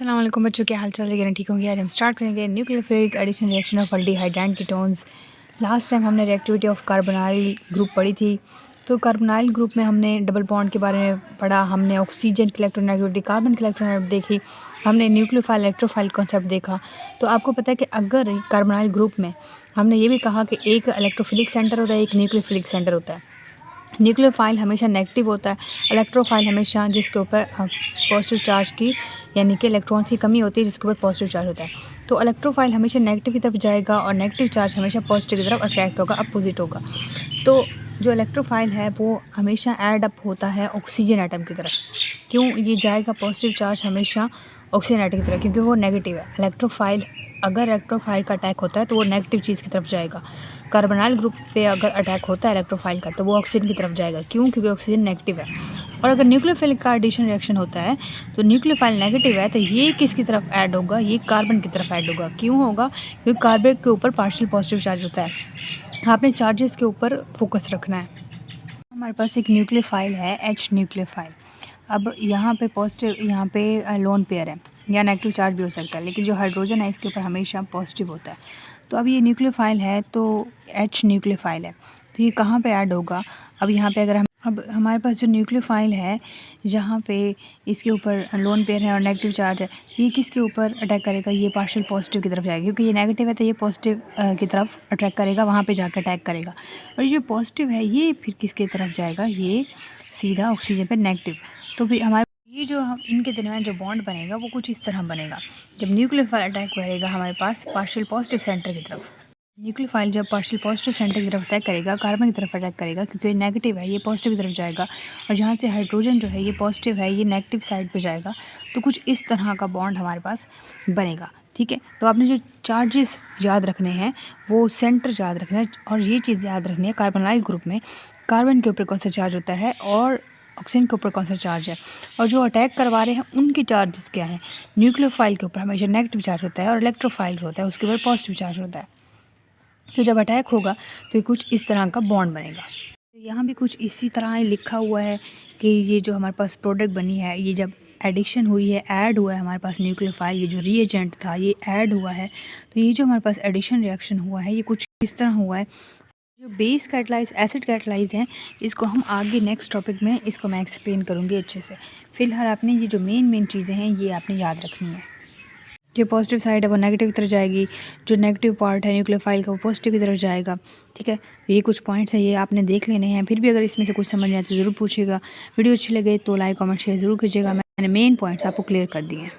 अस्सलाम वालेकुम बच्चों, क्या हाल चाल है? ठीक होंगे। आज हम स्टार्ट करेंगे nucleophilic addition reaction of aldehyde and ketones. Last time हमने रिएक्टिविटी ऑफ कार्बोनाइल ग्रुप पढ़ी थी। तो कार्बोनाइल ग्रुप में हमने डबल बॉन्ड के बारे में पढ़ा, हमने ऑक्सीजन की इलेक्ट्रोनेगेटिविटी, कार्बन की इलेक्ट्रोनेगेटिविटी देखी, हमने न्यूक्लियोफाइल इलेक्ट्रोफाइल कॉन्सेप्ट देखा। तो आपको पता है कि अगर कार्बोनाइल ग्रुप में हमने ये भी कहा कि एक इलेक्ट्रोफिलिक सेंटर होता है, एक न्यूक्लियोफिलिक सेंटर होता है। न्यूक्लियोफाइल हमेशा नेगेटिव होता है, इलेक्ट्रोफाइल हमेशा जिसके ऊपर पॉजिटिव चार्ज की यानी कि इलेक्ट्रॉन्स की कमी होती है जिसके ऊपर पॉजिटिव चार्ज होता है। तो इलेक्ट्रोफाइल हमेशा नेगेटिव की तरफ जाएगा और नेगेटिव चार्ज हमेशा पॉजिटिव की तरफ अट्रैक्ट होगा, अपोजिट होगा। तो जो इलेक्ट्रोफाइल है वो हमेशा ऐड अप होता है ऑक्सीजन एटम की तरफ। क्यों ये जाएगा पॉजिटिव चार्ज हमेशा ऑक्सीजन एटम की तरफ? क्योंकि वो नेगेटिव है। इलेक्ट्रोफाइल अगर इलेक्ट्रोफाइल का अटैक होता है तो वो नेगेटिव चीज़ की तरफ जाएगा। कार्बोनाइल ग्रुप पे अगर अटैक होता है इलेक्ट्रोफाइल का तो वो ऑक्सीजन की तरफ जाएगा। क्यों? क्योंकि ऑक्सीजन नेगेटिव है। और अगर न्यूक्लियोफिलिक का एडिशन रिएक्शन होता है तो न्यूक्लियोफाइल नेगेटिव है तो ये किसकी तरफ ऐड होगा? ये कार्बन की तरफ ऐड होगा। क्यों होगा? क्योंकि कार्बन के ऊपर पार्शियल पॉजिटिव चार्ज होता है। आपने चार्जेस के ऊपर फोकस रखना है। हमारे पास एक न्यूक्लियोफाइल है, H न्यूक्लियोफाइल। अब यहाँ पे पॉजिटिव, यहाँ पे लोन पेयर है या नेगेटिव चार्ज भी हो सकता है, लेकिन जो हाइड्रोजन है इसके ऊपर हमेशा पॉजिटिव होता है। तो अब ये न्यूक्लियोफाइल है तो H न्यूक्लियोफाइल है, तो ये कहाँ पे ऐड होगा? अब यहाँ पे अगर हम अब हमारे पास जो न्यूक्लियोफाइल है जहाँ पे इसके ऊपर लोन पेयर है और नेगेटिव चार्ज है, ये किसके ऊपर अटैक करेगा? ये पार्शियल पॉजिटिव की तरफ जाएगा, क्योंकि ये नेगेटिव है तो ये पॉजिटिव की तरफ अटैक करेगा, वहाँ पे जाकर अटैक करेगा। और ये जो पॉजिटिव है ये फिर किसकी तरफ जाएगा? ये सीधा ऑक्सीजन पे नेगेटिव। तो फिर हमारे ये जो हम इनके दरमियान जो बॉन्ड बनेगा वो कुछ इस तरह बनेगा। जब न्यूक्लियोफाइल अटैक करेगा हमारे पास पार्शियल पॉजिटिव सेंटर की तरफ, न्यूक्लियोफाइल जब पार्शियल पॉजिटिव सेंटर की तरफ अटैक करेगा, कार्बन की तरफ अटैक करेगा, क्योंकि ये नेगेटिव है ये पॉजिटिव की तरफ जाएगा, और जहाँ से हाइड्रोजन जो है ये पॉजिटिव है ये नेगेटिव साइड पे जाएगा। तो कुछ इस तरह का बॉन्ड हमारे पास बनेगा। ठीक है, तो आपने जो चार्जेस याद रखने हैं वो सेंटर याद रखना है, और ये चीज़ याद रखनी है कार्बोनाइल ग्रुप में कार्बन के ऊपर कौन सा चार्ज होता है और ऑक्सीजन के ऊपर कौन सा चार्ज है, और जो अटैक करवा रहे हैं उनके चार्जेस क्या हैं। न्यूक्लियोफाइल के ऊपर हमेशा नेगेटिव चार्ज होता है और इलेक्ट्रोफाइल होता है उसके ऊपर पॉजिटिव चार्ज होता है। तो जब अटैक होगा तो ये कुछ इस तरह का बॉन्ड बनेगा। तो यहाँ भी कुछ इसी तरह ही लिखा हुआ है कि ये जो हमारे पास प्रोडक्ट बनी है, ये जब एडिशन हुई है, ऐड हुआ है हमारे पास न्यूक्लियोफाइल, ये जो रिएजेंट था ये ऐड हुआ है, तो ये जो हमारे पास एडिशन रिएक्शन हुआ है ये कुछ इस तरह हुआ है। जो बेस कैटलाइज एसिड कैटलाइज हैं इसको हम आगे नेक्स्ट टॉपिक में इसको मैं एक्सप्लेन करूँगी अच्छे से। फिलहाल आपने ये जो मेन चीज़ें हैं ये आपने याद रखनी है। जो पॉजिटिव साइड है वो नेगेटिव की तरफ जाएगी, जो नेगेटिव पार्ट है न्यूक्लियोफाइल का वो पॉजिटिव की तरफ जाएगा। ठीक है, ये कुछ पॉइंट्स हैं ये आपने देख लेने हैं। फिर भी अगर इसमें से कुछ समझ नहीं आए तो ज़रूर पूछिएगा। वीडियो अच्छी लगे तो लाइक कमेंट शेयर ज़रूर कीजिएगा। मैंने मेन पॉइंट्स आपको क्लियर कर दिए हैं।